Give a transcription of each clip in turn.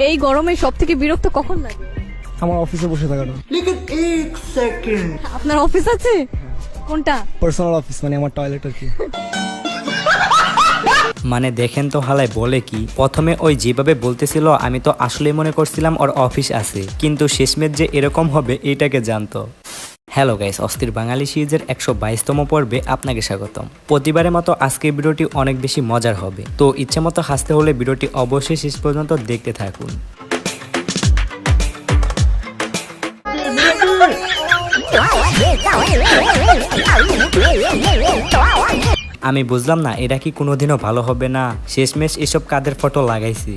এই গরমে সব থেকে বিরক্ত কখন লাগে? আমার অফিসে বসে থাকাটা। আপনার অফিস আছে? কোনটা? পার্সোনাল অফিস, মানে আমার টয়লেট আর কি। মানে দেখেন তো হালাই বলে কি, প্রথমে ওই যেভাবে বলতেছিল আমি তো আসলে মনে করছিলাম ওর অফিস আছে, কিন্তু শেষমেশ যে এরকম হবে এটাকে জানতো। হ্যালো গাইস, অস্থির বাঙালি সিরিজের 122তম পর্বে আপনাকে স্বাগতম। প্রতিবারের মতো আজকের ভিডিওটি অনেক বেশি মজার হবে, তো ইচ্ছে মতো হাসতে হলে ভিডিওটি অবশ্যই শেষ পর্যন্ত দেখতে থাকুন। আমি বুঝলাম না এটা কি কোনোদিনও ভালো হবে না, শেষমেশ এসব কাদের ফটো লাগাইছি।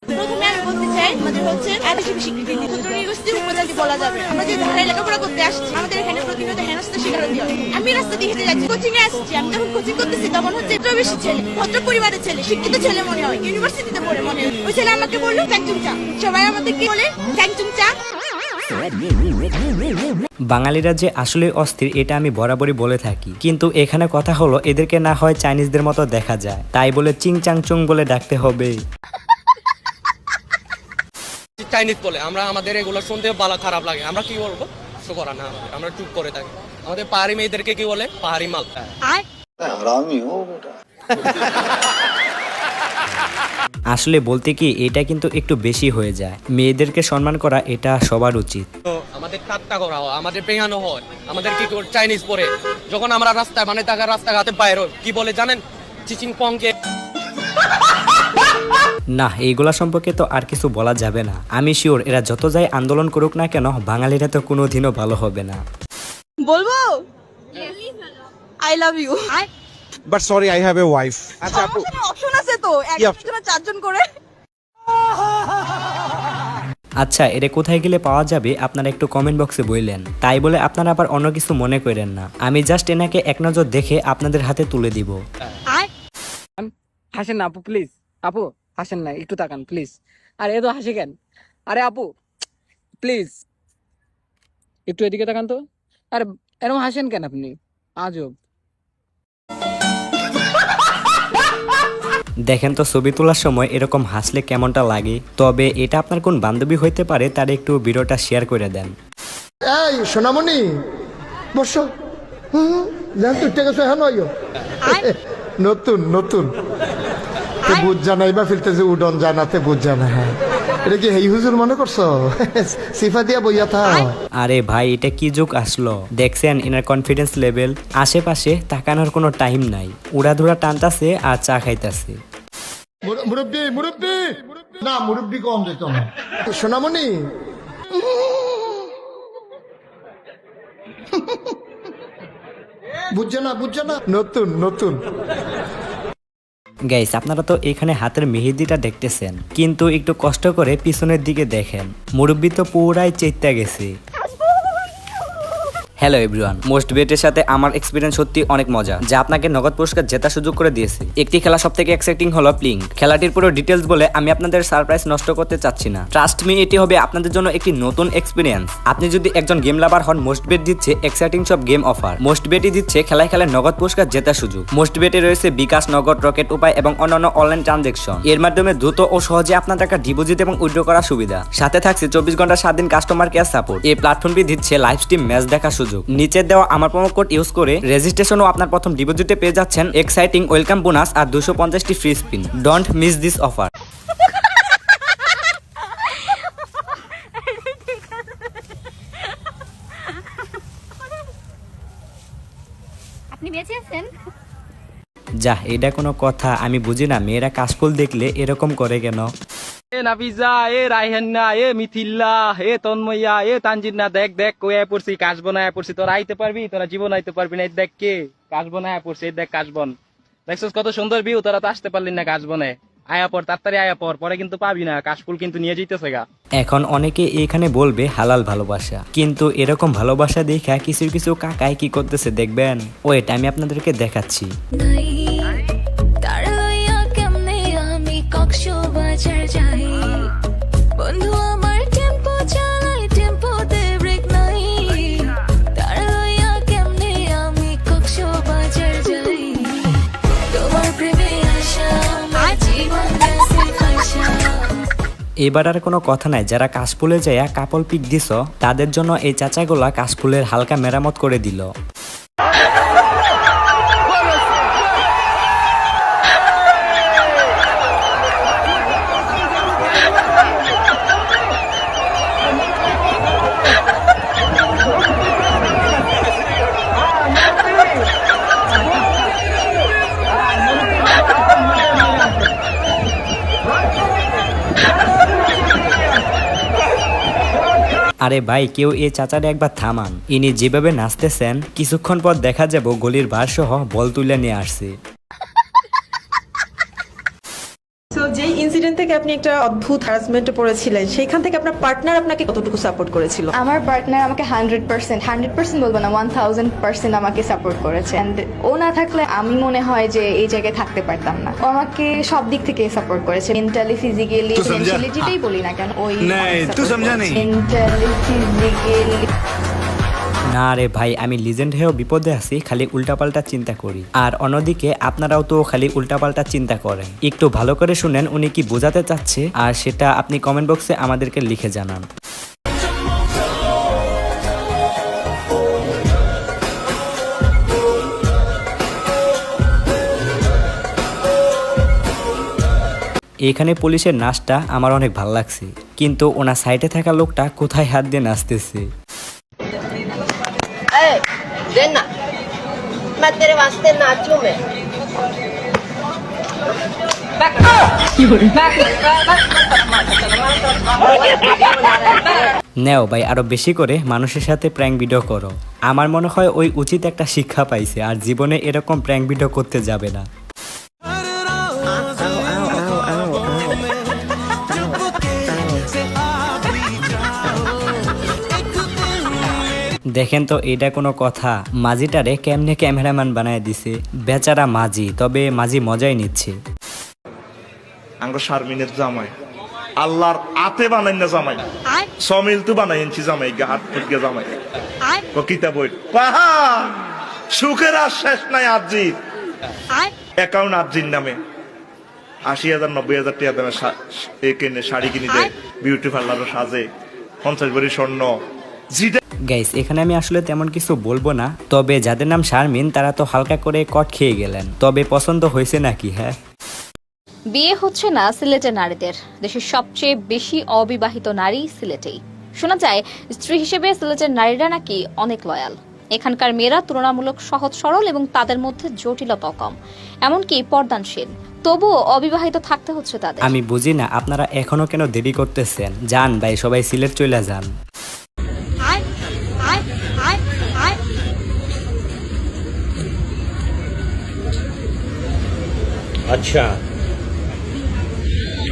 প্রথমে আমি বলতে চাই, আমাদের হচ্ছে আদিবাসী স্বীকৃতি নিগোষ্ঠী উপজাতি বলা যাবে। আমরা যে ধারায় লেখাপড়া করতে আসছি, আমাদের এখানে প্রতিনিয়ত হেনস্থার শিকার হতে হয়। আমি রাস্তা দিয়ে হেঁটে যাচ্ছি, কোচিং এ আসছি। আমি যখন কোচিং করতেছি তখন হচ্ছে প্রবেশী ছেলে, ভদ্র পরিবারের ছেলে, শিক্ষিত ছেলে মনে হয়, ইউনিভার্সিটিতে পড়ে মনে হয়। ওই ছেলে আমাকে বললো ট্যাংচুং চা। সবাই আমাদের কি বলে? ট্যাংচুং চা। বাঙালিরা যে আসলে অস্থির এটা আমি বরাবরই বলে থাকি, কিন্তু এখানে কথা হলো এদেরকে না হয় চাইনিজদের মতো দেখা যায়, তাই বলে চিং চাং চুং বলে ডাকতে হবে। চাইনিজ বলে আমরা, আমাদের এগুলো শুনতে ভালো খারাপ লাগে, আমরা কি বলবো? কিছু করার না, আমরা চুপ করে থাকি। আমাদের পাহাড়ি মেয়েদেরকে কি বলে? পাহাড়ি মাল। আসলে বলতে কি এটা কিন্তু একটু বেশি হয়ে যায়, মেয়েদেরকে সম্মান করা এটা সবার উচিত। তো আমাদের ঠাট্টা করা হয়, আমাদের পেঙানো হয়, আমাদের কি চাইনিজ পরে যখন আমরা রাস্তায় মানে রাস্তাঘাটে বাইরে কি বলে জানেন? চিচিং পংকে। না, এইগুলা সম্পর্কে তো আর কিছু বলা যাবে না। আমি শিওর এরা যত যাই আন্দোলন করুক না কেন, বাঙালিরা তো কোনোদিনও ভালো হবে না। বলবো I love you. But sorry, I have a wife. আচ্ছা আপু, অপশন আছে তো, একজনের চারজন করে। আচ্ছা, এটা কোথায় গেলে পাওয়া যাবে আপনারা একটু কমেন্ট বক্সে বললেন, তাই বলে আপনারা আবার অন্য কিছু মনে করেন না। আমি জাস্ট এনাকে এক নজর দেখে আপনাদের হাতে তুলে দিব। হাসেন না আপু, প্লিজ আপু হাসেন না, একটু তাকান প্লিজ। আরে এ তো হাসি কেন? আরে আপু প্লিজ একটু এদিকে তাকান তো। আরে এরকম হাসেন কেন আপনি? আজব। দেখেন তো ছবি তোলার সময় এরকম হাসলে কেমনটা লাগে। তবে এটা আপনার কোন বান্ধবী হইতে পারে, তার একটু ভিডিওটা শেয়ার করে দেন। এই সোনামণি বসো, জান তুই টেকে হ্যাঁ নয় নতুন নতুন তো বুঝ জানাই বা ফিরতেছে উডন জানাতে বুঝ জানা। হ্যাঁ, এটা কি হেই হুজুর মনে করছো? সিফা দিয়া বইয়া থা। আরে ভাই, এটা কি যুগ আসলো দেখছেন? এনার কনফিডেন্স লেভেল, আশেপাশে তাকানোর কোনো টাইম নাই, উড়াধুরা টানতাছে আর চা খাইতাছে। মুরব্বি মুরব্বি না, মুরব্বি কম যেত না। সোনামণি বুঝছে না নতুন নতুন। গাইস, আপনারা তো এখানে হাতের মেহেদিটা দেখতেছেন, কিন্তু একটু কষ্ট করে পিছনের দিকে দেখেন, মুরব্বি তো পুরাই চেইত্তা গেছে। হ্যালো এভরিওয়ান, মোস্ট বেটের সাথে আমার এক্সপিরিয়েন্স সত্যি অনেক মজা, যা আপনাকে নগদ পুরস্কার জেতার সুযোগ করে দিয়েছে। একটি খেলা সব থেকে এক্সাইটিং হলো প্লিঙ্ক। খেলাটির পুরো ডিটেলস বলে আমি আপনাদের সারপ্রাইজ নষ্ট করতে চাচ্ছি না। ট্রাস্ট মি, এটি হবে আপনাদের জন্য একটি নতুন এক্সপিরিয়েন্স। আপনি যদি একজন গেম লাভার হন, মোস্ট বেট দিচ্ছে এক্সাইটিং সব গেম অফার। মোস্ট বেটই দিচ্ছে খেলায় খেলায় নগদ পুরস্কার জেতার সুযোগ। মোস্ট বেটে রয়েছে বিকাশ, নগদ, রকেট উপায় এবং অন্যান্য অনলাইন ট্রানজেকশন। এর মাধ্যমে দ্রুত ও সহজে আপনার টাকা ডিপোজিট এবং উইথড্র করার সুবিধা। সাথে থাকছে 24 ঘন্টা 7 দিন কাস্টমার কেয়ার সাপোর্ট। এই প্ল্যাটফর্মটি দিচ্ছে লাইভ স্ট্রিম ম্যাচ দেখার সুযোগ। নিচে দেওয়া আমার প্রোমো কোড ইউজ করে রেজিস্ট্রেশন ও আপনার প্রথম ডিপোজিটে পেয়ে যাচ্ছেন এক্সাইটিং ওয়েলকাম বোনাস আর 250টি free spin. Don't miss this offer. আপনি বেঁচে আছেন? যা, এটা কোনো কথা? আমি বুঝি না মেয়েরা কাশফুল দেখলে এরকম করে কেন। এ নাফিজা, এ রায়হান্না, এ মিথিল্লা, এ তন্ময়া, এ তানজিনা, দেখ দেখ কয়ে পড়ছি, কাশবন আয়া পড়ছি। তোরা আইতে পারবি? তোরা জীবন আইতে পারবি না। দেখ কে কাশবন আয়া পড়ছে, দেখ কাশবন। দেখছিস কত সুন্দর ভিউ? তোরা তো আসতে পারলি না কাশবনে। আয়া পর, তাড়াতাড়ি আয়া পর, পরে কিন্তু পাবি না। কাশফুল কিন্তু নিয়ে যেতেছে গা। এখন অনেকে এখানে বলবে হালাল ভালোবাসা, কিন্তু এরকম ভালোবাসা দেখা কিছু কিছু কাকাই কি করতেছে দেখবেন। ওয়েট, আমি আপনাদেরকে দেখাচ্ছি। বন্ধু আমার টেম্পো চালাই, টেম্পোতে ব্রেক নাই, তার লইয়া কেমনে আমি কক্সবাজার যাই। তোমার প্রেমে আসা আমার জীবন। এবার আর কোনো কথা নাই, যারা কাশফুলে যাইয়া কাপল পিক দিছ তাদের জন্য এই চাচাগুলা কাশফুলের হালকা মেরামত করে দিল। আরে ভাই কেউ এই চাচারে একবার থামান, ইনি যেভাবে নাচতেছেন কিছুক্ষণ পর দেখা যাব গলির ভার সহ বল তুলে নিয়ে আসছে। তো যেই ইনসিডেন্ট থেকে আপনি একটা অদ্ভুত হ্যারাসমেন্টে পড়েছিলেন সেখান থেকে আপনার পার্টনার আপনাকে কতটুকু সাপোর্ট করেছিল? আমার পার্টনার আমাকে 100% বলবো না 1000% আমাকে সাপোর্ট করেছে। And ও না থাকলে আমি মনে হয় যে এই জায়গায় থাকতে পারতাম না। ও আমাকে সব দিক থেকে সাপোর্ট করেছে, মেন্টালি, ফিজিক্যালি, ফিনান্সিয়ালি, যেটাই বলি না কেন ওই মেন্টালি, ফিজিক্যালি। না রে ভাই, আমি লিজেন্ড হয়েও বিপদে আছি, খালি উল্টাপাল্টা চিন্তা করি। আর অন্যদিকে আপনারাও তো খালি উল্টাপাল্টা চিন্তা করেন। একটু ভালো করে শুনেন উনি কি বোঝাতে চাচ্ছে, আর সেটা আপনি কমেন্ট বক্সে আমাদেরকে লিখে জানান। এখানে পুলিশের নাচটা আমার অনেক ভালো লাগছে, কিন্তু ওনার সাইডে থাকা লোকটা কোথায় হাত দিয়ে নাচতেছে। নেও ভাই, আরো বেশি করে মানুষের সাথে প্র্যাঙ্ক ভিডিও করো। আমার মনে হয় ওই উচিত একটা শিক্ষা পাইছে, আর জীবনে এরকম প্র্যাঙ্ক ভিডিও করতে যাবে না। দেখেন তো এটা কোনো কথা, মাঝিটারে কেমনে ক্যামেরাম্যান বানায় দিছে, বেচারা মাঝি, তবে মাঝি মজাই নিচ্ছে। আঙ্গো শারমিনের জামাই আল্লাহর আতে বানাই না জামাই, সমিল তো বানাই এনছি জামাই, হাত ফুটকে জামাই কিতা বই পাহা সুখের আর শেষ নাই। আরজি অ্যাকাউন্ট আরজির নামে 80,000 90,000 টাকা দামে কিনে শাড়ি কিনে দেয়, বিউটি পার্লারও সাজে, 50 ভরি স্বর্ণ। গাইস এখানে আমি আসলে তেমন কিছু বলবো না, তবে যাদের নাম শারমিন তারা তো হালকা করে কট খেয়ে গেলেন। তবে পছন্দ হয়েছে নাকি? হ্যাঁ, বিয়ে হচ্ছে না সিলেটের নারীদের। দেশের সবচেয়ে বেশি অবিবাহিত নারী সিলেটেই। শোনা যায় স্ত্রী হিসেবে সিলেটের নারীরা নাকি অনেক লয়াল। এখানকার মেয়েরা তুলনামূলক সহজ সরল এবং তাদের মধ্যে জটিলতা কম, এমনকি পর্দানশীল। তবুও অবিবাহিত থাকতে হচ্ছে তাদের। আমি বুঝি না আপনারা এখনো কেন দেরি করতেছেন। যান ভাই, সবাই সিলেট চলে যান। अच्छा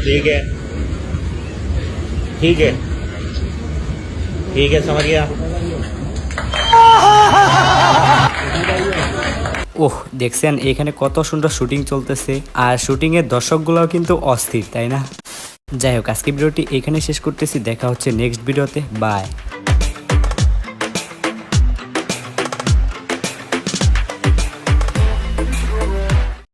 ठीक है ठीक है ठीक है समझ गया। ওহ, দেখছেন এখানে কত সুন্দর শুটিং চলতেছে, আর শুটিং এর দর্শকগুলোও কিন্তু অস্থির, তাই না? যাই হোক, আজকে ভিডিওটি এখানে শেষ করতেছি। দেখা হচ্ছে নেক্সট ভিডিওতে। বাই।